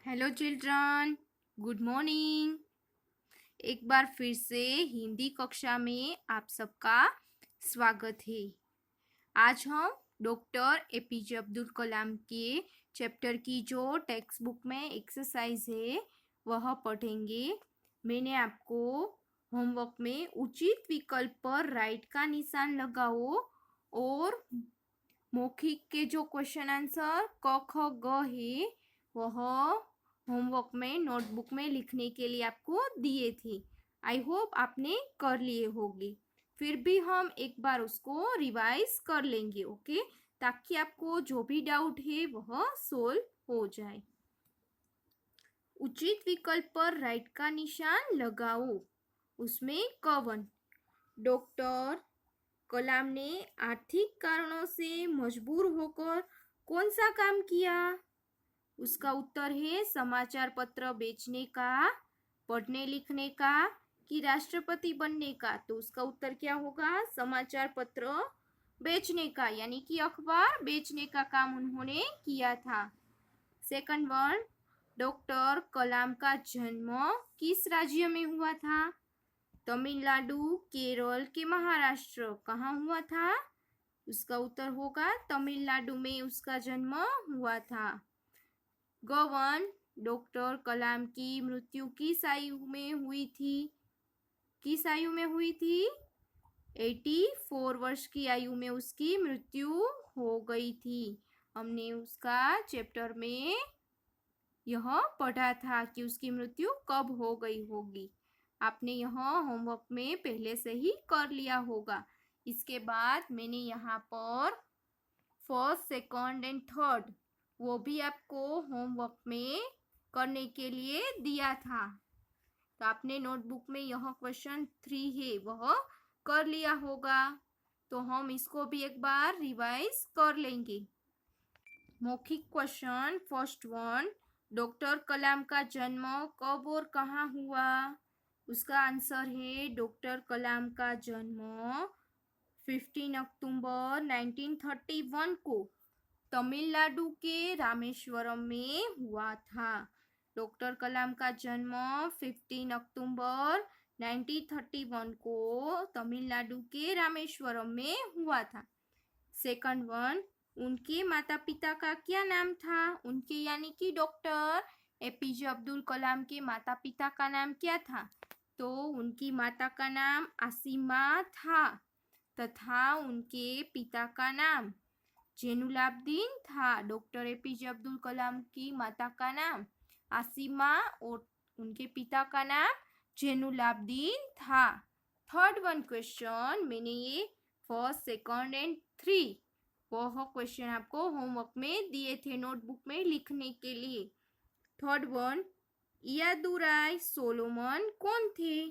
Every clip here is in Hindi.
Hello children, good morning. एक बार फिर से हिंदी कक्षा में आप सबका स्वागत है। आज हम डॉक्टर एपीजे अब्दुल कलाम के चैप्टर की जो टेक्स्ट बुक में एक्सरसाइज है वह पढ़ेंगे। मैंने आपको होमवर्क में उचित विकल्प पर राइट का निशान लगाओ और मौखिक के जो क्वेश्चन आंसर क ख ग है वह होमवर्क में नोटबुक में लिखने के लिए आपको दिए थे। आई होप आपने कर लिए होंगे। फिर भी हम एक बार उसको रिवाइज कर लेंगे, ओके, ताकि आपको जो भी डाउट है वह सोल्व हो जाए। उचित विकल्प पर राइट का निशान लगाओ। उसमें कवन डॉक्टर कलाम ने आर्थिक कारणों से मजबूर होकर कौन सा काम किया? उसका उत्तर है समाचार पत्र बेचने का, पढ़ने लिखने का कि राष्ट्रपति बनने का। तो उसका उत्तर क्या होगा? समाचार पत्र बेचने का, यानी कि अखबार बेचने का काम उन्होंने किया था। सेकंड वन, डॉक्टर कलाम का जन्म किस राज्य में हुआ था? तमिलनाडु, केरल के महाराष्ट्र, कहाँ हुआ था? उसका उत्तर होगा तमिलनाडु में उसका जन्म हुआ था। गवन, डॉक्टर कलाम की मृत्यु किस आयु में हुई थी? किस आयु में हुई थी? 84 वर्ष की आयु में उसकी मृत्यु हो गई थी। हमने उसका चैप्टर में यह पढ़ा था कि उसकी मृत्यु कब हो गई होगी। आपने यह होमवर्क में पहले से ही कर लिया होगा। इसके बाद मैंने यहाँ पर फर्स्ट, सेकंड एंड थर्ड वो भी आपको होमवर्क में करने के लिए दिया था। तो आपने नोटबुक में यह क्वेश्चन 3 है वह कर लिया होगा। तो हम इसको भी एक बार रिवाइज कर लेंगे। मौखिक क्वेश्चन फर्स्ट वन, डॉक्टर कलाम का जन्म कब और कहाँ हुआ? उसका आंसर है डॉक्टर कलाम का जन्म 15 अक्टूबर 1931 को तमिलनाडु के रामेश्वरम में हुआ था। डॉक्टर कलाम का जन्म 15 अक्टूबर 1931 को तमिलनाडु के रामेश्वरम में हुआ था। सेकंड वन, उनके माता पिता का क्या नाम था? उनके यानी कि डॉक्टर एपीजे अब्दुल कलाम के माता पिता का नाम क्या था? तो उनकी माता का नाम आसिमा था तथा उनके पिता का नाम जैनुलाब्दीन था। डॉक्टर एपीजे अब्दुल कलाम की माता का नाम आसिमा और उनके पिता का नाम जैनुलाब्दीन था। थर्ड वन क्वेश्चन मैंने ये फर्स्ट, सेकंड एंड 3 वह क्वेश्चन आपको होमवर्क में दिए थे नोटबुक में लिखने के लिए। थर्ड वन, इयादुराय सोलोमन कौन थे?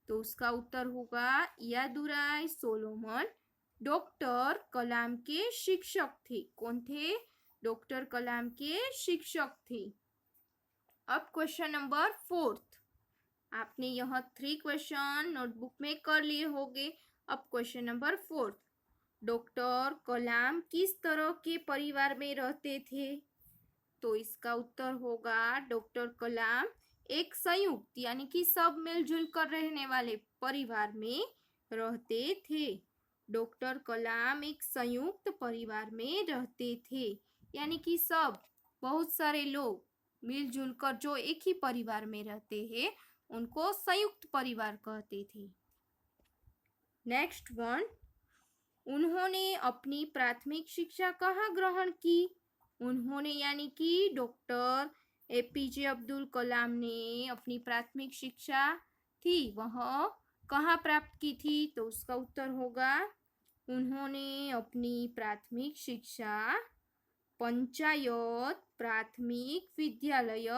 तो उसका उत्तर होगा इयादुराय सोलोमन डॉक्टर कलाम के शिक्षक थे। कौन थे? डॉक्टर कलाम के शिक्षक थे। अब क्वेश्चन नंबर 4, आपने यह 3 क्वेश्चन नोटबुक में कर लिए होंगे। अब क्वेश्चन नंबर 4, डॉक्टर कलाम किस तरह के परिवार में रहते थे? तो इसका उत्तर होगा डॉक्टर कलाम एक संयुक्त यानी कि सब मिलजुल कर रहने वाले परिवार में रहते थे। डॉक्टर कलाम एक संयुक्त परिवार में रहते थे, यानी कि सब बहुत सारे लोग मिलजुल कर जो एक ही परिवार में रहते हैं उनको संयुक्त परिवार कहते थे। नेक्स्ट वन, उन्होंने अपनी प्राथमिक शिक्षा कहाँ ग्रहण की? उन्होंने यानी कि डॉक्टर एपीजे अब्दुल कलाम ने अपनी प्राथमिक शिक्षा थी वह कहाँ प्राप्त की थी? तो उसका उत्तर होगा उन्होंने अपनी प्राथमिक शिक्षा पंचायत प्राथमिक विद्यालय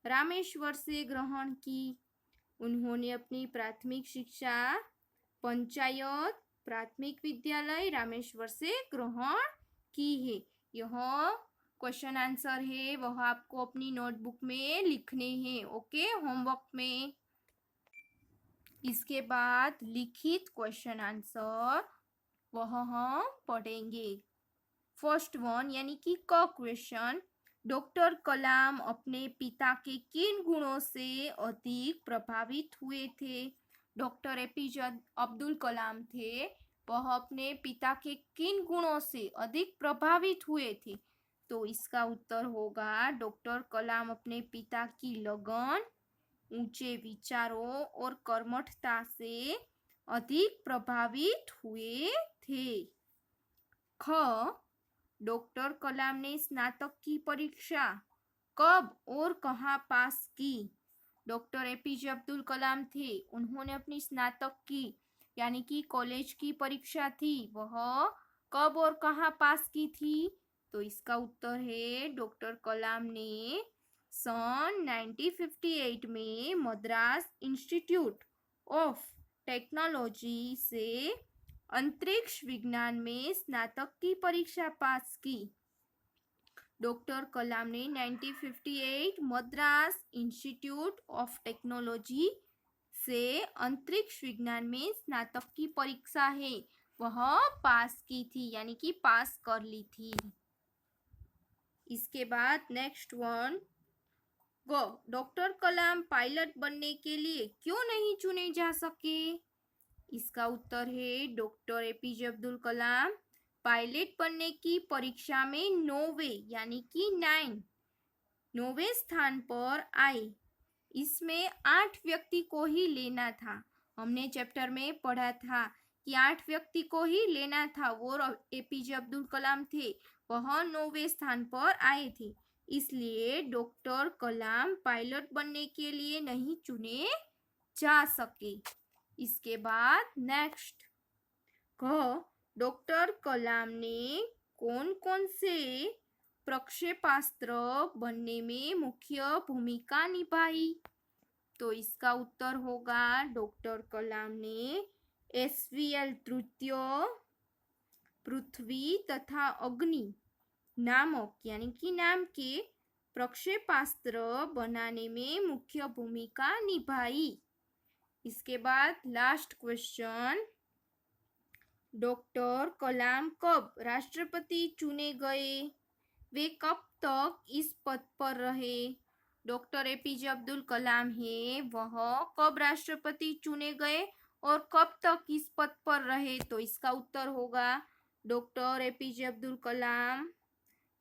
रामेश्वर से ग्रहण की। उन्होंने अपनी प्राथमिक शिक्षा पंचायत प्राथमिक विद्यालय रामेश्वर से ग्रहण की है। यह क्वेश्चन आंसर है वह आपको अपनी नोटबुक में लिखने हैं, ओके, होमवर्क में। इसके बाद लिखित क्वेश्चन आंसर वह हम पढ़ेंगे। फर्स्ट वन यानी कि क क्वेश्चन, डॉक्टर कलाम अपने पिता के किन गुणों से अधिक प्रभावित हुए थे? डॉक्टर एपीजे अब्दुल कलाम थे, वह अपने पिता के किन गुणों से अधिक प्रभावित हुए थे? तो इसका उत्तर होगा डॉक्टर कलाम अपने पिता की लगन, ऊंचे विचारों और कर्मठता से अधिक प्रभावित हुए थे। ख. डॉक्टर कलाम ने स्नातक की परीक्षा कब और कहाँ पास की? डॉक्टर एपीजे अब्दुल कलाम थे, उन्होंने अपनी स्नातक की यानी कि कॉलेज की परीक्षा थी, वह कब और कहाँ पास की थी? तो इसका उत्तर है डॉक्टर कलाम ने सन 1958 में मद्रास इंस्टीट्यूट ऑफ टेक्नोलॉजी से अंतरिक्ष विज्ञान में स्नातक की परीक्षा पास की। डॉक्टर कलाम ने 1958 मद्रास इंस्टीट्यूट ऑफ टेक्नोलॉजी से अंतरिक्ष विज्ञान में स्नातक की परीक्षा है वह पास की थी यानी कि पास कर ली थी। इसके बाद नेक्स्ट वन, गो डॉक्टर कलाम पायलट बनने के लिए क्यों नहीं चुने जा सके? इसका उत्तर है doctor APJ Abdul Kalam pilot बनने की परीक्षा में 9वें यानी कि 9वें स्थान पर आए। इसमें 8 व्यक्ति को ही लेना था। हमने चैप्टर में पढ़ा था कि 8 व्यक्ति को ही लेना था, वो एपीजे अब्दुल कलाम थे, वह 9वें स्थान पर आए थे। इसलिए डॉक्टर कलाम पायलट बनने के लिए नहीं चुने जा सके। इसके बाद नेक्स्ट, डॉक्टर कलाम ने कौन कौन से प्रक्षेपास्त्र बनने में मुख्य भूमिका निभाई? तो इसका उत्तर होगा डॉक्टर कलाम ने SVL तृतीय, पृथ्वी तथा अग्नि नामक यानी कि नाम के प्रक्षेपास्त्र बनाने में मुख्य भूमिका निभाई। इसके बाद लास्ट क्वेश्चन, डॉक्टर कलाम कब राष्ट्रपति चुने गए? वे कब तक इस पद पर रहे? डॉक्टर एपीजे अब्दुल कलाम है, वह कब राष्ट्रपति चुने गए और कब तक इस पद पर रहे? तो इसका उत्तर होगा डॉक्टर एपीजे अब्दुल कलाम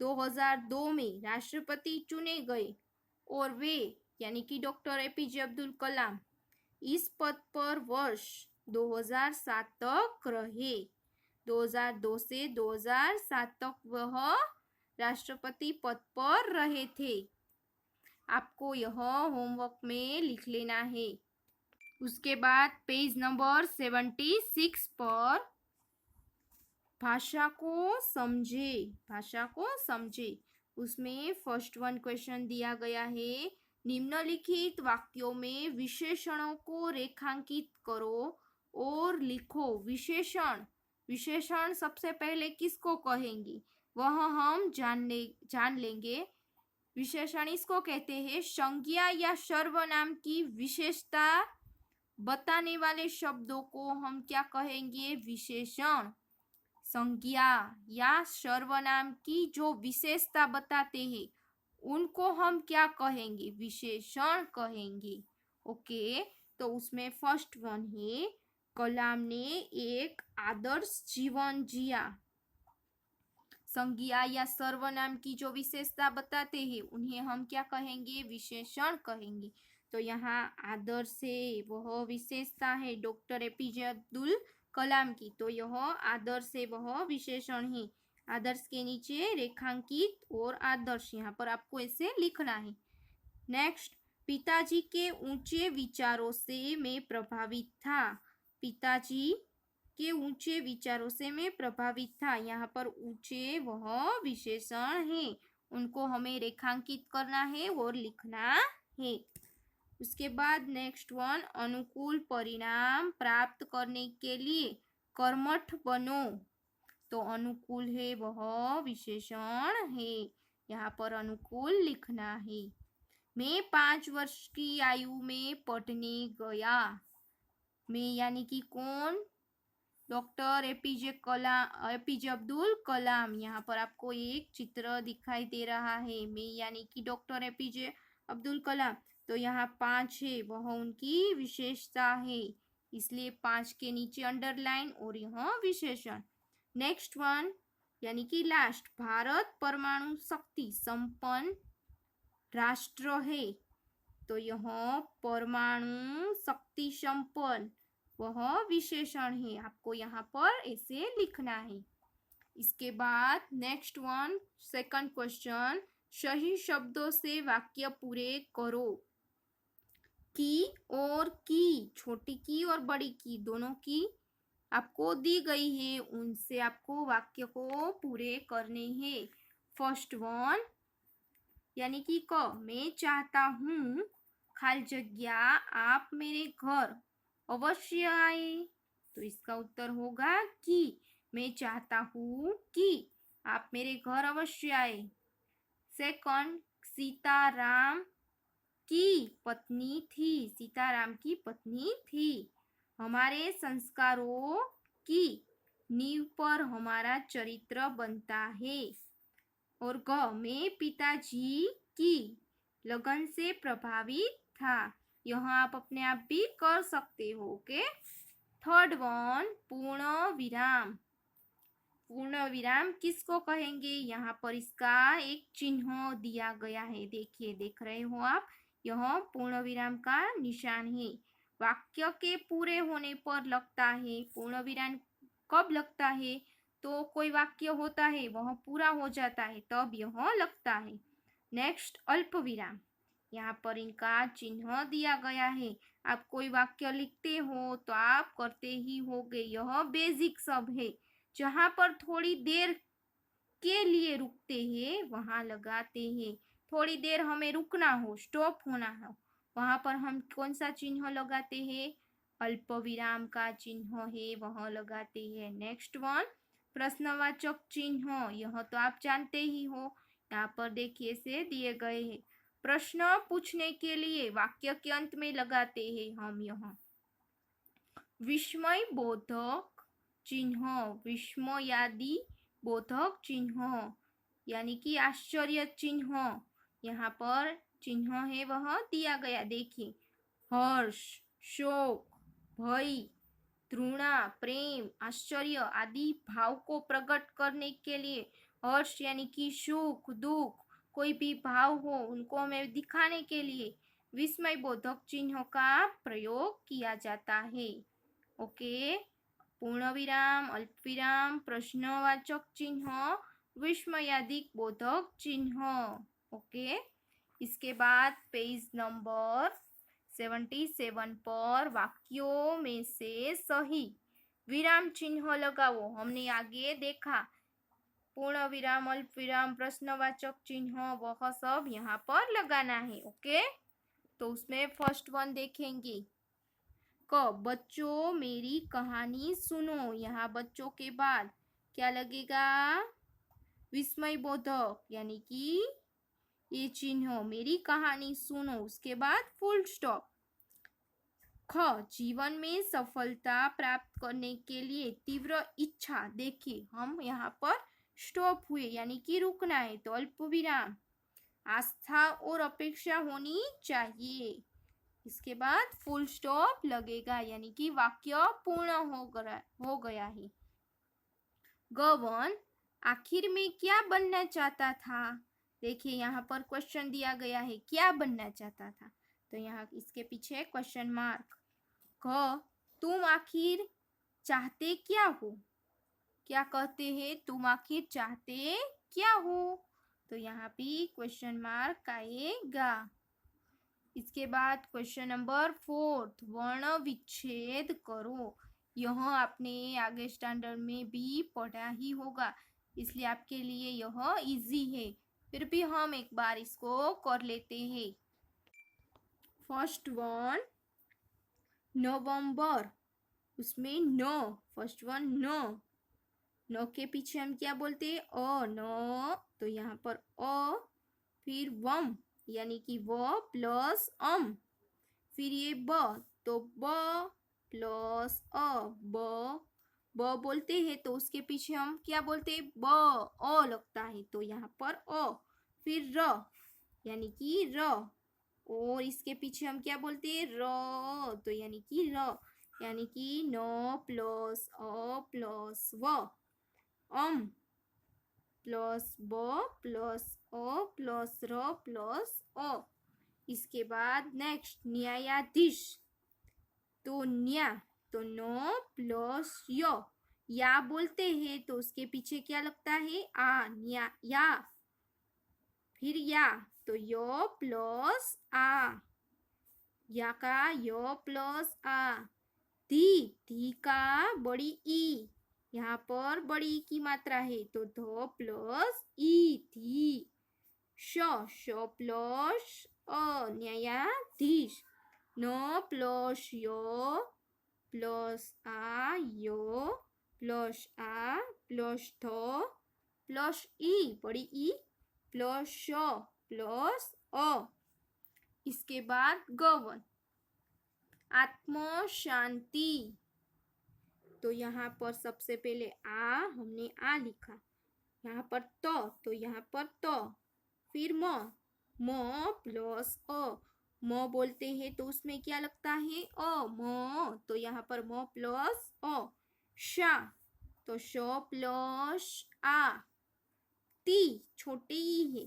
2002 में राष्ट्रपति चुने गए और वे यानी कि डॉक्टर एपीजे अब्दुल कलाम इस पद पर वर्ष 2007 तक रहे। 2002 से 2007 तक वह राष्ट्रपति पद पर रहे थे। आपको यह होमवर्क में लिख लेना है। उसके बाद पेज नंबर 76 पर भाषा को समझे, उसमें फर्स्ट वन क्वेश्चन दिया गया है, निम्नलिखित वाक्यों में विशेषणों को रेखांकित करो और लिखो। विशेषण सबसे पहले किसको कहेंगे वह हम जान लेंगे। विशेषण इसको कहते हैं संज्ञा या सर्वनाम की विशेषता बताने वाले शब्दों को हम क्या कहेंगे? विशेषण। संज्ञा या सर्वनाम की जो विशेषता बताते हैं उनको हम क्या कहेंगे? विशेषण कहेंगे। ओके, तो उसमें फर्स्ट वन है, कलाम ने एक आदर्श जीवन जिया। संज्ञा या सर्वनाम की जो विशेषता बताते हैं उन्हें हम क्या कहेंगे? विशेषण कहेंगे। तो यहाँ आदर्श है, वह विशेषता है डॉक्टर एपीजे अब्दुल कलाम की, तो यह आदर्श है, वह विशेषण है। आदर्श के नीचे रेखांकित और आदर्श, यहाँ पर आपको ऐसे लिखना है। नेक्स्ट, पिताजी के ऊंचे विचारों से मैं प्रभावित था। पिताजी के ऊंचे विचारों से मैं प्रभावित था, यहाँ पर ऊंचे वह विशेषण है, उनको हमें रेखांकित करना है और लिखना है। उसके बाद नेक्स्ट वन, अनुकूल परिणाम प्राप्त करने के लिए कर्मठ बनो। तो अनुकूल है वह विशेषण है, यहाँ पर अनुकूल लिखना है। मैं 5 वर्ष की आयु में पढ़ने गया। मैं यानी कि कौन? Doctor APJ Abdul Kalam. यहाँ पर आपको एक चित्र दिखाई दे रहा है, मैं यानी कि डॉक्टर एपीजे अब्दुल कलाम। तो यहाँ 5 है, वह उनकी विशेषता है, इसलिए 5 के नीचे अंडरलाइन और यह विशेषण। नेक्स्ट वन यानी कि लास्ट, भारत परमाणु शक्ति संपन्न राष्ट्र है। तो यह परमाणु शक्ति संपन्न वह विशेषण है, आपको यहाँ पर ऐसे लिखना है। इसके बाद नेक्स्ट वन, सेकंड क्वेश्चन, सही शब्दों से वाक्य पूरे करो। की और की, छोटी की और बड़ी की दोनों की आपको दी गई है, उनसे आपको वाक्य को पूरे करने हैं। फर्स्ट वन यानी कि क, मैं चाहता हूँ खाली जगह आप मेरे घर अवश्य आए। तो इसका उत्तर होगा कि, मैं चाहता हूँ कि आप मेरे घर अवश्य आए। सेकंड, सीताराम की पत्नी थी, सीताराम की पत्नी थी। हमारे संस्कारों की नींव पर हमारा चरित्र बनता है। और ग, मैं पिताजी की लगन से प्रभावित था। यहाँ आप अपने आप भी कर सकते हो। ओके। थर्ड वन, पूर्ण विराम। पूर्ण विराम किसको कहेंगे? यहाँ पर इसका एक चिन्ह दिया गया है, देखिए, देख रहे हो आप, यह पूर्ण विराम का निशान है। वाक्य के पूरे होने पर लगता है। पूर्ण विराम कब लगता है? तो कोई वाक्य होता है वह पूरा हो जाता है तब यह लगता है। नेक्स्ट, अल्प विराम, यहाँ पर इनका चिन्ह दिया गया है। आप कोई वाक्य लिखते हो तो आप करते ही होगे, यह बेसिक सब है। जहाँ पर थोड़ी देर के लिए रुकते हैं वहां लगाते हैं। थोड़ी देर हमें रुकना हो, स्टॉप होना हो, वहां पर हम कौन सा चिन्ह लगाते हैं? अल्प विराम का चिन्ह है, वह लगाते हैं। नेक्स्ट वन, प्रश्नवाचक चिन्ह, यह तो आप जानते ही हो, यहाँ पर देखिए से दिए गए हैं। प्रश्न पूछने के लिए वाक्य के अंत में लगाते हैं हम यह विस्मय बोधक चिन्ह, विस्मयादि बोधक चिन्ह यानी कि आश्चर्य चिन्ह, यहाँ पर चिन्ह है वह दिया गया। देखिए, हर्ष, शोक, भय, तृणा, प्रेम, आश्चर्य आदि भाव को प्रकट करने के लिए, हर्ष यानी कि सुख, दुख, कोई भी भाव हो उनको हमें दिखाने के लिए विस्मय बोधक चिन्ह का प्रयोग किया जाता है। ओके। पूर्ण विराम, अल्प विराम, प्रश्नवाचक चिन्ह, विस्मयादिक बोधक चिन्ह। ओके। इसके बाद पेज नंबर 77 पर वाक्यों में से सही विराम चिन्ह लगाओ। हमने आगे देखा पूर्ण विराम, अल्प विराम, प्रश्नवाचक चिन्ह, वह सब यहाँ पर लगाना है। ओके। तो उसमें फर्स्ट वन देखेंगे, क, बच्चों मेरी कहानी सुनो। यहाँ बच्चों के बाद क्या लगेगा? विस्मय बोधक यानी कि ये चिन्ह, मेरी कहानी सुनो, उसके बाद फुल स्टॉप। ख, जीवन में सफलता प्राप्त करने के लिए तीव्र इच्छा। देखिए, हम यहाँ पर स्टॉप हुए यानी कि रुकना है, तो अल्प विराम। आस्था और अपेक्षा होनी चाहिए, इसके बाद फुल स्टॉप लगेगा यानी कि वाक्य पूर्ण हो गया है। गवन, आखिर में क्या बनना चाहता था? देखिए, यहाँ पर क्वेश्चन दिया गया है, क्या बनना चाहता था, तो यहाँ इसके पीछे क्वेश्चन मार्क। क, तुम आखिर चाहते क्या हो? क्या कहते हैं? तुम आखिर चाहते क्या हो? तो यहाँ भी क्वेश्चन मार्क आएगा। इसके बाद क्वेश्चन नंबर 4, वर्ण विच्छेद करो। यह आपने आगे स्टैंडर्ड में भी पढ़ा ही होगा, इसलिए आपके लिए यह इजी है, फिर भी हम एक बार इसको कर लेते हैं। फर्स्ट वन नवंबर, उसमें न, फर्स्ट वन न, न के पीछे हम क्या बोलते हैं? अ, न, तो यहाँ पर अ, फिर वम यानी कि व प्लस अम, फिर ये ब, तो ब प्लस अ, ब ब बोलते हैं तो उसके पीछे हम क्या बोलते हैं, ब, अ लगता है तो यहाँ पर अ। फिर र यानी कि र, और इसके पीछे हम क्या बोलते हैं, र, तो यानी कि र, यानी कि न प्लस अ प्लस व, अम प्लस ब प्लस अ प्लस र प्लस अ। इसके बाद नेक्स्ट न्यायाधीश, तो न्या तो न प्लस या बोलते हैं तो उसके पीछे क्या लगता है, आ, न्या या। फिर या तो यो प्लस आ, या का यो प्लस आ। धी का बड़ी ई, यहाँ पर बड़ी ई की मात्रा है तो ध प्लस ई, धी। श प्लस अ, न्यायाधीश। न प्लस यो प्लस आ, यो प्लस आ प्लस ध प्लस ई, बड़ी ई प्लस श प्लस अ। इसके बाद गवन, आत्म शांति, तो यहाँ पर सबसे पहले आ, हमने आ लिखा, यहाँ पर तो यहाँ पर फिर म प्लस अ, म बोलते हैं तो उसमें क्या लगता है, अ, म, तो यहाँ पर म प्लस अ। शा तो श प्लस आ। ती छोटी ई है,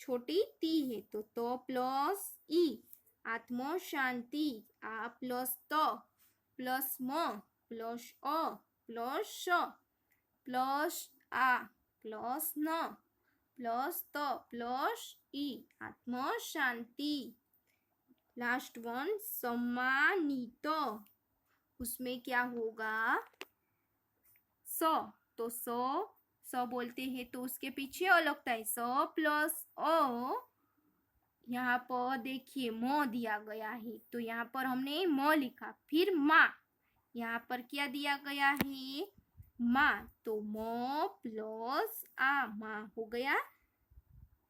छोटी ती है तो प्लस ई, आत्म शांति, आ प्लस त प्लस म प्लस अ प्लस श प्लस आ प्लस न प्लस त प्लस ई, आत्म शांति। लास्ट वन सम्मानित, उसमें क्या होगा, स, तो स बोलते हैं तो उसके पीछे अ लगता है, स प्लस अ। यहाँ पर देखिए म दिया गया है तो यहाँ पर हमने म लिखा, फिर माँ, यहाँ पर क्या दिया गया है, माँ, तो म प्लस आ, माँ हो गया।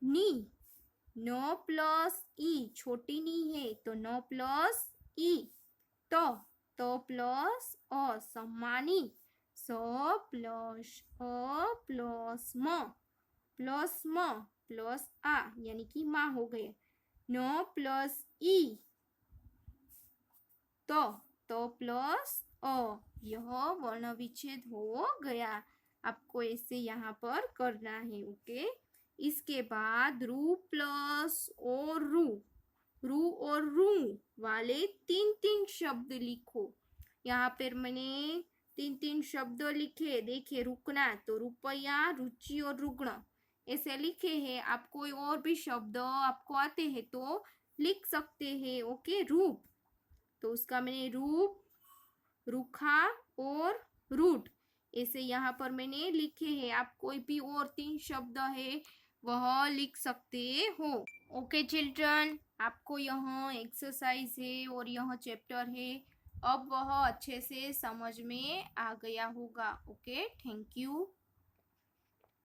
नी, न प्लस ई, छोटी नी है तो न प्लस ई। तो प्लस अ, सम्मानी, स प्लस अ प्लस म प्लस आ, यानी कि माँ हो गए। न प्लस ई, तो प्लस अ, यह वर्ण विच्छेद हो गया। आपको ऐसे यहाँ पर करना है, ओके। इसके बाद रू प्लस और रू और रू वाले तीन तीन शब्द लिखो। यहाँ पर मैंने तीन तीन शब्द लिखे, देखिए, रुकना तो रुपया, रुचि और रुग्ण ऐसे लिखे हैं। आप कोई और भी शब्द आपको आते हैं तो लिख सकते हैं, ओके। रूप तो उसका मैंने रूप, रूखा और रूट ऐसे यहाँ पर मैंने लिखे हैं। आप कोई भी और तीन शब्द है वह लिख सकते हो, ओके चिल्ड्रन। आपको यह एक्सरसाइज है और यह चैप्टर है, अब वह अच्छे से समझ में आ गया होगा, ओके। Thank you.